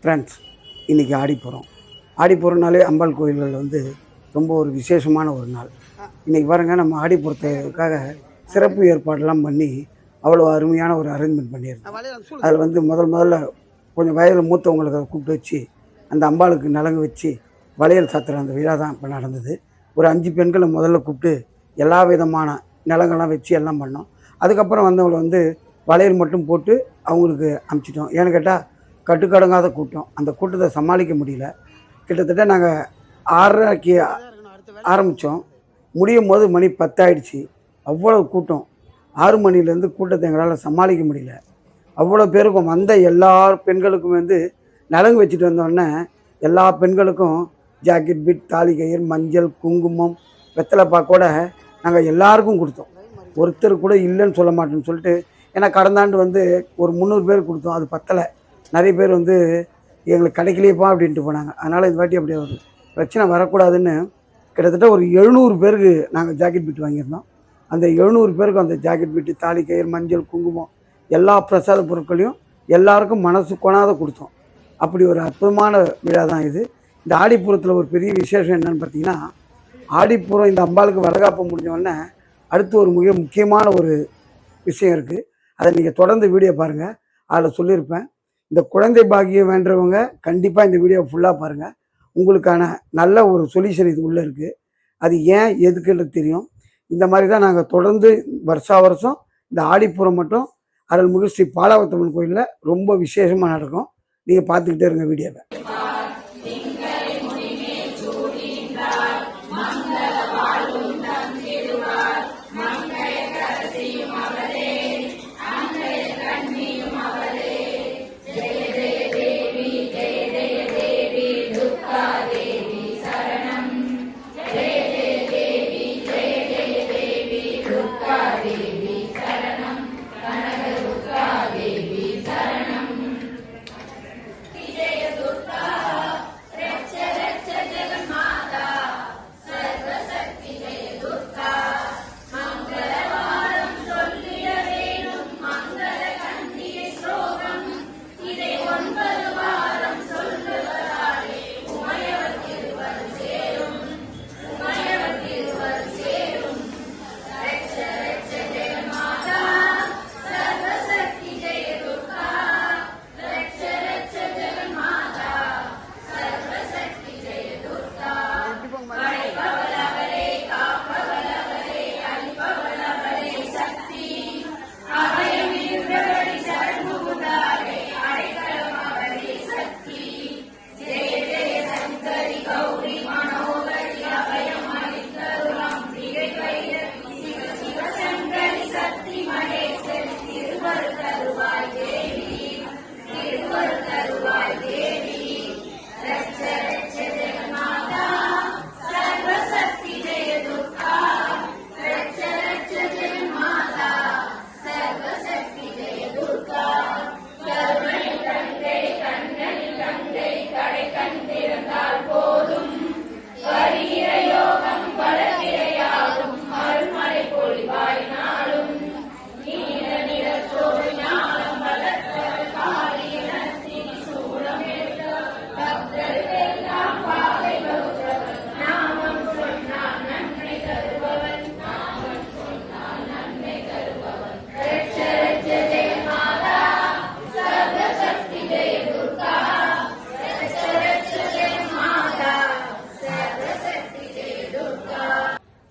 Friends, இன்றைக்கி ஆடிப்பூரம். ஆடிப்பூரம்னாலே அம்பாள் கோயில்களில் வந்து ரொம்ப ஒரு விசேஷமான ஒரு நாள். இன்றைக்கி பாருங்கள், நம்ம ஆடிப்பூரத்துக்காக சிறப்பு ஏற்பாடெல்லாம் பண்ணி அவ்வளோ அருமையான ஒரு அரேஞ்ச்மெண்ட் பண்ணியிருந்தோம். அதில் வந்து முதல்ல கொஞ்சம் வயதில் மூத்தவங்களுக்கு கூப்பிட்டு வச்சு அந்த அம்பாளுக்கு நலங்கு வச்சு வளையல் சாத்துற அந்த விழா தான் இப்போ நடந்தது. ஒரு 5 பெண்களை முதல்ல கூப்பிட்டு எல்லா விதமான நிலங்கள்லாம் வச்சு எல்லாம் பண்ணோம். அதுக்கப்புறம் வந்தவங்களை வந்து வளையல் மட்டும் போட்டு அவங்களுக்கு அனுப்பிச்சிட்டோம். ஏன்னு கேட்டால் கட்டுக்கடங்காத கூட்டம். அந்த கூட்டத்தை சமாளிக்க முடியல. கிட்டத்தட்ட நாங்கள் 6:30க்கு ஆரம்பித்தோம். முடியும் போது மணி 10 ஆயிடுச்சு. அவ்வளோ கூட்டம். 6 மணிலேருந்து கூட்டத்தை எங்களால் சமாளிக்க முடியல. அவ்வளோ பேருக்கும் வந்த எல்லா பெண்களுக்கும் வந்து நலங்கு வச்சுட்டு வந்தோடனே எல்லா பெண்களுக்கும் ஜாக்கெட், பிட், தாலி கயிறு, மஞ்சள், குங்குமம், வெத்தலைப்பாக்கோட நாங்கள் எல்லாருக்கும் கொடுத்தோம். ஒருத்தர் கூட இல்லைன்னு சொல்ல மாட்டோம்னு சொல்லிட்டு, ஏன்னா கடந்த ஆண்டு வந்து ஒரு 300 பேர் கொடுத்தோம். அது பத்தலை. நிறைய பேர் வந்து எங்களுக்கு கிடைக்கலையப்பா அப்படின்ட்டு போனாங்க. அதனால் இந்த வாட்டி அப்படி ஒரு பிரச்சனை வரக்கூடாதுன்னு கிட்டத்தட்ட ஒரு 700 பேருக்கு நாங்கள் ஜாக்கெட் பிட் வாங்கியிருந்தோம். அந்த 700 பேருக்கும் அந்த ஜாக்கெட் பிட்டு, தாலி கயிறு, மஞ்சள், குங்குமம், எல்லா பிரசாத பொருட்களையும் எல்லாருக்கும் மனசு கொணாத கொடுத்தோம். அப்படி ஒரு அற்புதமான விழா தான் இது. இந்த ஆடிப்பூரத்தில் ஒரு பெரிய விசேஷம் என்னென்னு பார்த்தீங்கன்னா, ஆடிப்பூரம் இந்த அம்பாளுக்கு வளகாப்பு முடிஞ்சோடனே அடுத்து ஒரு மிக முக்கியமான ஒரு விஷயம் இருக்குது. அதை நீங்கள் தொடர்ந்து வீடியோ பாருங்கள். அதில் சொல்லியிருப்பேன். இந்த குழந்தை பாக்கியம் வேண்டவங்க கண்டிப்பாக இந்த வீடியோ ஃபுல்லாக பாருங்கள். உங்களுக்கான நல்ல ஒரு சொல்யூஷன் இது உள்ளே இருக்குது. அது ஏன் எதுக்குன்றது தெரியும். இந்த மாதிரி தான் நாங்கள் தொடர்ந்து வருஷம் இந்த ஆடிப்பூரம் மட்டும் அருள்மிகு ஸ்ரீ பாலாவத்தம்மன் கோயிலில் ரொம்ப விசேஷமாக நடக்கும். நீங்கள் பார்த்துக்கிட்டே இருங்க வீடியோவை.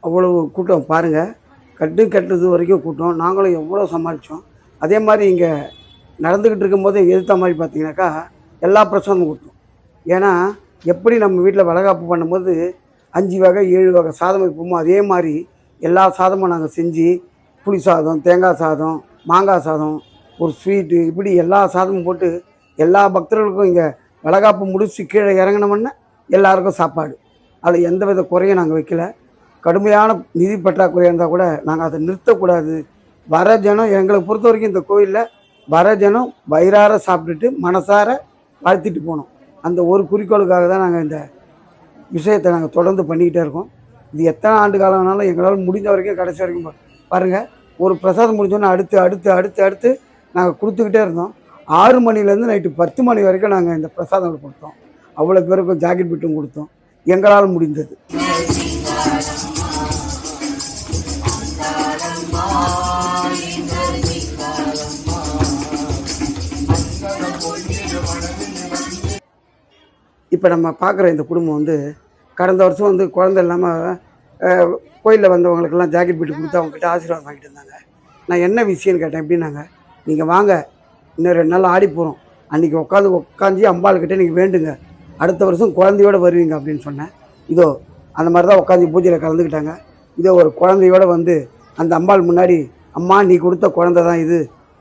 அவ்வளோ கூட்டம் பாருங்கள். கட்டுறது வரைக்கும் கூட்டம். நாங்களும் எவ்வளோ சமாளித்தோம். அதே மாதிரி இங்கே நடந்துக்கிட்டு இருக்கும்போது எதிர்த்த மாதிரி பார்த்தீங்கன்னாக்கா எல்லா பிரசாதமும் கொடுத்தோம். ஏன்னா எப்படி நம்ம வீட்டில் வளகாப்பு பண்ணும்போது 5 வகை 7 வகை சாதம் வைப்போமோ அதே மாதிரி எல்லா சாதமும் நாங்கள் செஞ்சு, புளி சாதம், தேங்காய் சாதம், மாங்காய் சாதம், ஒரு ஸ்வீட்டு, இப்படி எல்லா சாதமும் போட்டு எல்லா பக்தர்களுக்கும் இங்கே வளகாப்பு முடிச்சு கீழே இறங்கினோம்னா எல்லாருக்கும் சாப்பாடு. அதில் எந்த வித குறையும் நாங்கள் வைக்கல. கடுமையான நிதி பற்றாக்குறையாக இருந்தால் கூட நாங்கள் அதை நிறுத்தக்கூடாது. வர ஜனம் எங்களை பொறுத்த வரைக்கும் இந்த கோயிலில் வர ஜனம் வயிறார சாப்பிட்டுட்டு மனசார வாழ்த்திட்டு போனோம். அந்த ஒரு குறிக்கோளுக்காக தான் நாங்கள் இந்த விஷயத்தை நாங்கள் தொடர்ந்து பண்ணிக்கிட்டே இருக்கோம். இது எத்தனை ஆண்டு காலம் ஆனாலும் எங்களால் முடிஞ்ச வரைக்கும் கடைசி வரைக்கும் பாருங்கள். ஒரு பிரசாதம் முடிஞ்சோன்னா அடுத்து அடுத்து அடுத்து அடுத்து நாங்கள் கொடுத்துக்கிட்டே இருந்தோம். 6 மணிலேருந்து நைட்டு 10 மணி வரைக்கும் நாங்கள் இந்த பிரசாதங்கள் கொடுத்தோம். அவ்வளோ பேருக்கும் ஜாக்கெட் பிட்டும் கொடுத்தோம். எங்களால் முடிந்தது. இப்போ நம்ம பார்க்குற இந்த குடும்பம் வந்து கடந்த வருஷம் வந்து குழந்தை இல்லாமல் கோயிலில் வந்தவங்களுக்கெல்லாம் ஜாக்கெட் பிட்டு கொடுத்து அவங்ககிட்ட ஆசீர்வாதம் வாங்கிட்டு இருந்தாங்க. நான் என்ன விஷயம்னு கேட்டேன். எப்படின்னாங்க, நீங்கள் வாங்க, இன்னும் 2 நாள் ஆடி போகிறோம், அன்றைக்கி உட்காந்து அம்பாள்கிட்ட நீங்கள் வேண்டுங்க, அடுத்த வருஷம் குழந்தையோடு வருவீங்க அப்படின்னு சொன்னேன். இதோ அந்த மாதிரி தான் உட்காந்து பூஜையில் கலந்துக்கிட்டாங்க. இதோ ஒரு குழந்தையோடு வந்து அந்த அம்பாள் முன்னாடி, அம்மா நீ கொடுத்த குழந்தை தான் இது,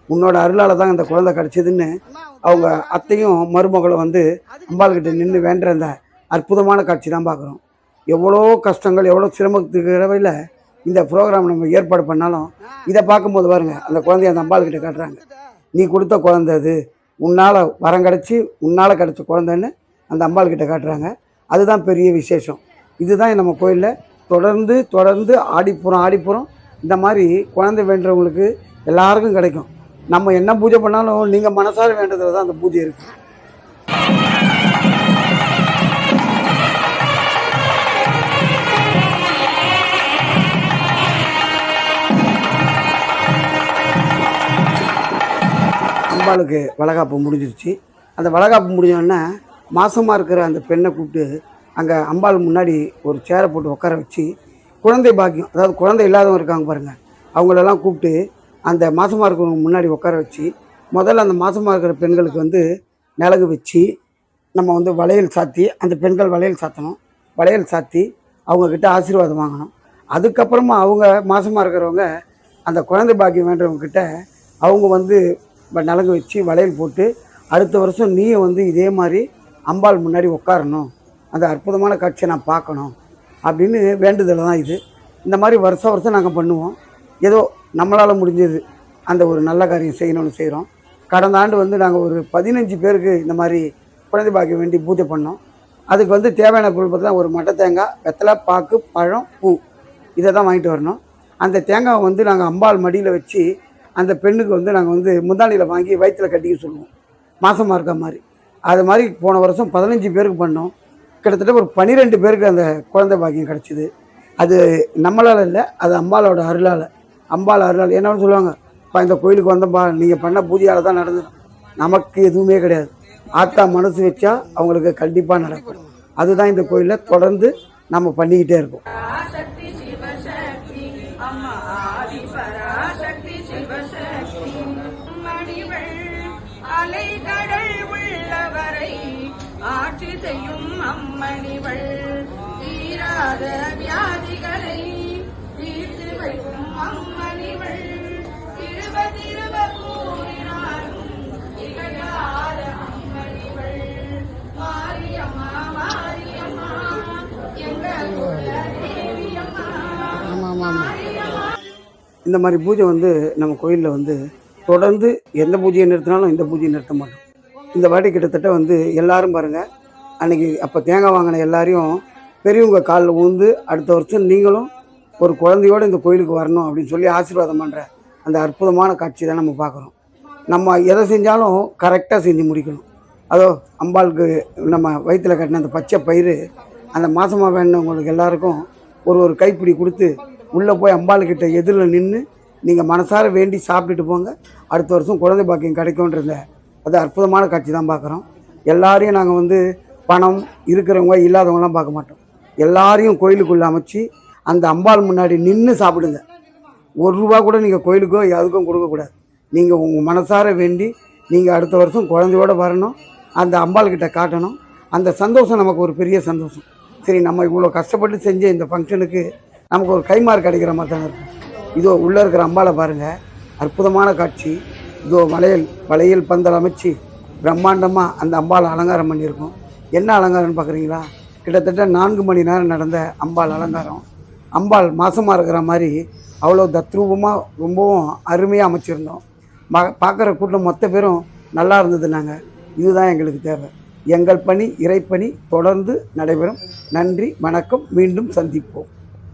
உன்னோட அருளால் தான் அந்த குழந்தை கிடச்சிதுன்னு அவங்க அத்தையும் மருமகளும் வந்து அம்பாள்கிட்ட நின்று வேண்டுற அந்த அற்புதமான காட்சி தான் பார்க்குறோம். எவ்வளோ கஷ்டங்கள், எவ்வளோ சிரமத்துக்கு இடையில இந்த ப்ரோக்ராம் நம்ம ஏற்பாடு பண்ணாலும் இதை பார்க்கும்போது பாருங்கள், அந்த குழந்தைய அந்த அம்பாள்கிட்ட காட்டுறாங்க. நீ கொடுத்த குழந்தை அது, உன்னால் வரம் கிடச்சி உன்னால் கிடச்ச குழந்தைன்னு அந்த அம்பாள்கிட்ட காட்டுறாங்க. அதுதான் பெரிய விசேஷம். இதுதான் நம்ம கோயிலில் தொடர்ந்து ஆடிப்புறம் இந்த மாதிரி குழந்தை வேண்டுறவங்களுக்கு எல்லாருக்கும் கிடைக்கும். நம்ம என்ன பூஜை பண்ணாலும் நீங்கள் மனசார வேண்டதில் தான் அந்த பூஜை இருக்குது. அம்பாளுக்கு வளைகாப்பு முடிஞ்சிருச்சு. அந்த வளைகாப்பு முடிஞ்சோடனே மாசமாக இருக்கிற அந்த பெண்ணை கூப்பிட்டு அங்கே அம்பாள் முன்னாடி ஒரு சேரை போட்டு உட்கார வச்சு, குழந்தை பாக்கியம், அதாவது குழந்தை இல்லாதவங்க இருக்காங்க பாருங்கள், அவங்களெல்லாம் கூப்பிட்டு அந்த மாசமாக இருக்கிறவங்க முன்னாடி உட்கார வச்சு, முதல்ல அந்த மாசமாக இருக்கிற பெண்களுக்கு வந்து மிளகு வச்சு நம்ம வந்து வளையல் சாத்தி, அந்த பெண்கள் வளையல் சாத்தணும். வளையல் சாத்தி அவங்கக்கிட்ட ஆசீர்வாதம் வாங்கணும். அதுக்கப்புறமா அவங்க மாசமாக இருக்கிறவங்க அந்த குழந்தை பாக்கியம் வேண்டவங்கக்கிட்ட அவங்க வந்து நலங்கு வச்சு வளையல் போட்டு, அடுத்த வருஷம் நீயும் வந்து இதே மாதிரி அம்பாள் முன்னாடி உட்காரணும், அந்த அற்புதமான காட்சியை நான் பார்க்கணும் அப்படின்னு வேண்டுதல் தான் இது. இந்த மாதிரி வருஷம் நாங்கள் பண்ணுவோம். ஏதோ நம்மளால் முடிஞ்சது அந்த ஒரு நல்ல காரியம் செய்யணும்னு செய்கிறோம். கடந்த ஆண்டு வந்து நாங்கள் ஒரு 15 பேருக்கு இந்த மாதிரி குழந்தை பாக்கியம் வேண்டி பூஜை பண்ணோம். அதுக்கு வந்து தேவையான பொருள் பார்த்தீங்கன்னா ஒரு மட்டை தேங்காய், வெத்தலை, பாக்கு, பழம், பூ, இதை தான் வாங்கிட்டு வரணும். அந்த தேங்காவை வந்து நாங்கள் அம்பாள் மடியில் வச்சு அந்த பெண்ணுக்கு வந்து நாங்கள் வந்து முந்தானியில் வாங்கி வயிற்றில் கட்டிக்க சொல்லுவோம், மாதமாக இருக்க மாதிரி. அது மாதிரி போன வருஷம் 15 பேருக்கு பண்ணோம். கிட்டத்தட்ட ஒரு 12 பேருக்கு அந்த குழந்தை பாக்கியம் கிடச்சிது. அது நம்மளால் இல்லை, அது அம்பாளோட அருளால். அம்பாள் அருளால் என்னன்னு சொல்லுவாங்க, இப்போ இந்த கோயிலுக்கு வந்தப்பா நீங்கள் பண்ண பூஜையால் தான் நடந்துடும். நமக்கு எதுவுமே கிடையாது. ஆத்தா மனசு வச்சா அவங்களுக்கு கண்டிப்பாக நடக்கும். அதுதான் இந்த கோயிலில் தொடர்ந்து நம்ம பண்ணிக்கிட்டே இருக்கோம். ஆட்சி செய்யும் அம்மணிவள் தீராத வியாதிகளை தீர்த்து வைக்கும் அம்மணிவள் திருவ கூறினாலும் திகழாத அம்மணிவள் மாரியம்மா மாரியம்மா எங்க தேவியம்மா. இந்த மாதிரி பூஜை வந்து நம்ம கோயிலில் வந்து தொடர்ந்து எந்த பூஜையை நிறுத்தினாலும் இந்த பூஜையை நிறுத்த மாட்டோம். இந்த வாட்டி கிட்டத்தட்ட வந்து எல்லாரும் பாருங்கள், அன்றைக்கி அப்போ தேங்காய் வாங்கின எல்லாரையும் பெரியவங்க காலில் ஊந்து அடுத்த வருஷம் நீங்களும் ஒரு குழந்தையோடு இந்த கோயிலுக்கு வரணும் அப்படின்னு சொல்லி ஆசீர்வாதம் பண்ணுற அந்த அற்புதமான காட்சி தான் நம்ம பார்க்குறோம். நம்ம எதை செஞ்சாலும் கரெக்டாக செஞ்சு முடிக்கணும். அதோ அம்பாளுக்கு நம்ம வயிற்றில் கட்டின அந்த பச்சை பயிறு அந்த மாதமாக வேணுனவங்களுக்கு எல்லாருக்கும் ஒரு கைப்பிடி கொடுத்து உள்ளே போய் அம்பாளுக்கிட்ட எதிரில் நின்று நீங்கள் மனசார வேண்டி சாப்பிட்டுட்டு போங்க, அடுத்த வருஷம் குழந்தை பாக்கியம் கிடைக்கும்ன்றத அது அற்புதமான காட்சி தான் பார்க்குறோம். எல்லாரையும் நாங்கள் வந்து பணம் இருக்கிறவங்க இல்லாதவங்களாம் பார்க்க மாட்டோம். எல்லாரையும் கோயிலுக்குள்ளே அமைச்சு அந்த அம்பாள் முன்னாடி நின்று சாப்பிடுங்க. ₹1 கூட நீங்கள் கோயிலுக்கோ அதுக்கும் கொடுக்கக்கூடாது. நீங்கள் உங்கள் மனசார வேண்டி நீங்கள் அடுத்த வருஷம் குழந்தையோடு வரணும், அந்த அம்பாள்கிட்ட காட்டணும். அந்த சந்தோஷம் நமக்கு ஒரு பெரிய சந்தோஷம். சரி, நம்ம இவ்வளோ கஷ்டப்பட்டு செஞ்ச இந்த ஃபங்க்ஷனுக்கு நமக்கு ஒரு கைமாறு கிடைக்கிற மாதிரி தானே இருக்கும். இதோ உள்ளே இருக்கிற அம்பாளை பாருங்கள், அற்புதமான காட்சி. இதோ வளையல் பந்தல் அமைச்சு பிரம்மாண்டமாக அந்த அம்பாள் அலங்காரம் பண்ணியிருக்கோம். என்ன அலங்காரம்னு பார்க்குறீங்களா? கிட்டத்தட்ட 4 மணி நேரம் நடந்த அம்பாள் அலங்காரம். அம்பாள் மாசமாக இருக்கிற மாதிரி அவ்வளோ தத்ரூபமாக ரொம்பவும் அருமையாக அமைச்சிருந்தோம். பார்க்குற கூட்டம் மொத்த பேரும் நல்லா இருந்ததுனாங்க. இதுதான் எங்களுக்கு தேவை. எங்கள் பணி இறைப்பணி தொடர்ந்து நடைபெறும். நன்றி, வணக்கம். மீண்டும் சந்திப்போம்.